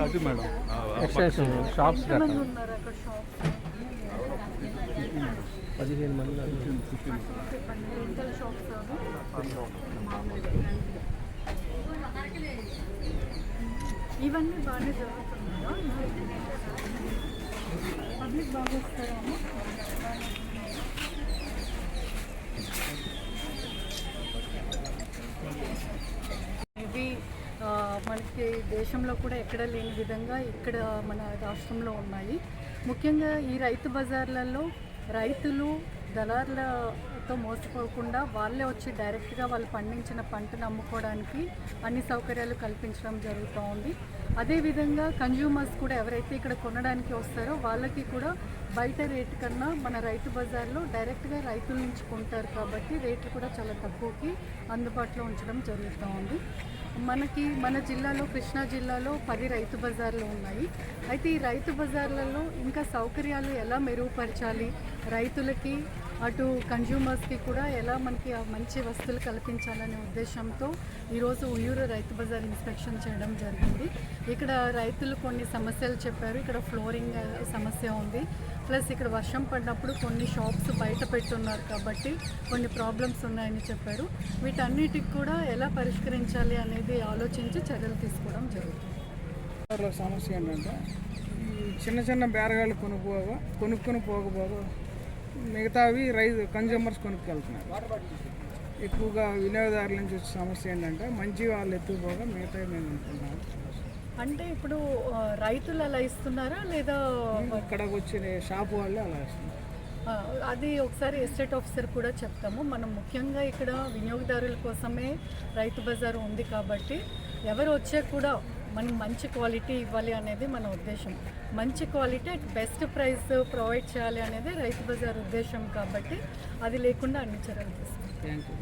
అది madam extension shops 15 మంది ఇవన్నీ బాగానే జరుగుతున్నాయా? పబ్లిక్ బాగా వస్తారా? ఇవి మనకి దేశంలో కూడా ఎక్కడ లేని విధంగా ఇక్కడ మన రాష్ట్రంలో ఉన్నాయి. ముఖ్యంగా ఈ రైతు బజార్లలో రైతులు దళారులతో మోసపోకుండా వాళ్ళే వచ్చి డైరెక్ట్గా వాళ్ళు పండించిన పంటను అమ్ముకోవడానికి అన్ని సౌకర్యాలు కల్పించడం జరుగుతూ ఉంది. అదేవిధంగా కన్జ్యూమర్స్ కూడా ఎవరైతే ఇక్కడ కొనడానికి వస్తారో వాళ్ళకి కూడా బయట రేటు కన్నా మన రైతు బజార్లో డైరెక్ట్గా రైతుల నుంచి కొంటారు కాబట్టి రేట్లు కూడా చాలా తక్కువకి అందుబాటులో ఉంచడం జరుగుతూ ఉంది. మనకి మన జిల్లాలో కృష్ణా జిల్లాలో 10 రైతు బజార్లు ఉన్నాయి. అయితే ఈ రైతు బజార్లలో ఇంకా సౌకర్యాలు ఎలా మెరుగుపరచాలి, రైతులకి అటు కన్జ్యూమర్స్కి కూడా ఎలా మనకి మంచి వస్తువులు కల్పించాలనే ఉద్దేశంతో ఈరోజు ఉయ్యూరు రైతు బజార్ ఇన్స్పెక్షన్ చేయడం జరిగింది. ఇక్కడ రైతులు కొన్ని సమస్యలు చెప్పారు. ఇక్కడ ఫ్లోరింగ్ సమస్య ఉంది, ప్లస్ ఇక్కడ వర్షం పడినప్పుడు కొన్ని షాప్స్ బయట పెట్టున్నారు కాబట్టి కొన్ని ప్రాబ్లమ్స్ ఉన్నాయని చెప్పారు. వీటన్నిటికి కూడా ఎలా పరిష్కరించాలి అనేది ఆలోచించి చర్యలు తీసుకోవడం జరుగుతుంది. సమస్య ఏంటంటే చిన్న చిన్న బేరగాళ్ళు కొనుక్కొని పోకపోగా మిగతావి కన్జ్యూమర్స్ కొనుక్కెళ్తున్నారు. ఎక్కువగా వినియోగదారుల నుంచి వచ్చే సమస్య ఏంటంటే మంచి వాళ్ళు ఎత్తుకుపోగా మిగతావి మేము అనుకుంటున్నాం. అంటే ఇప్పుడు రైతులు అలా ఇస్తున్నారా లేదా ఇక్కడికి వచ్చిన షాపు వాళ్ళు అలా ఇస్తున్నారు? అది ఒకసారి ఎస్టేట్ ఆఫీసర్ కూడా చెప్తాము. మనం ముఖ్యంగా ఇక్కడ వినియోగదారుల కోసమే రైతు బజారు ఉంది కాబట్టి ఎవరు వచ్చే కూడా మనం మంచి క్వాలిటీ ఇవ్వాలి అనేది మన ఉద్దేశం. మంచి quality at best price provide చేయాలి అనేది రైతు బజార్ ఉద్దేశం కాబట్టి అది లేకుండా అన్ని చర్యలు తీసుకుంటాం. Thank you.